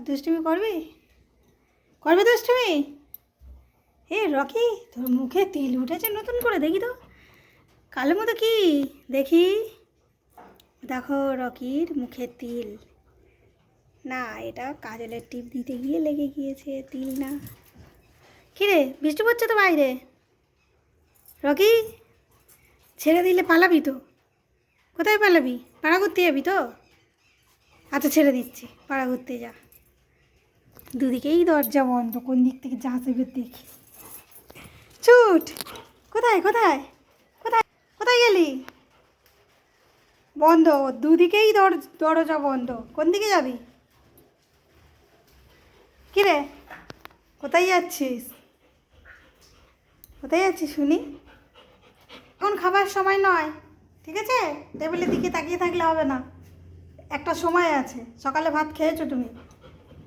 দুষ্টুমি করবি? করবে দুষ্টুমি? হে রকি, তোর মুখে তিল উঠেছে নতুন করে, দেখি তো কালো মতো কি দেখি। দেখো রকির মুখে তিল। না, এটা কাজলের টিপ দিতে গিয়ে লেগে গিয়েছে, তিল না। কিরে, বৃষ্টি পড়ছে তো বাইরে। রকি, ছেড়ে দিলে পালাবি তো? কোথায় পালাবি? পাড়া ঘুরতে যাবি তো? আচ্ছা ছেড়ে দিচ্ছি, পাড়া ঘুরতে যা। দুদিকেই দরজা বন্ধ, কোন দিক থেকে যা আসবে দেখি। ছুট! কোথায় কোথায় কোথায় কোথায় গেলি? বন্ধ, দুদিকেই দরজা বন্ধ, কোন দিকে যাবি? কিরে, কোথায় যাচ্ছিস? কোথায় যাচ্ছিস শুনি? এখন খাবার সময় নয়, ঠিক আছে? টেবিলের দিকে তাকিয়ে থাকলে হবে না, একটা সময় আছে। সকালে ভাত খেয়েছো তুমি?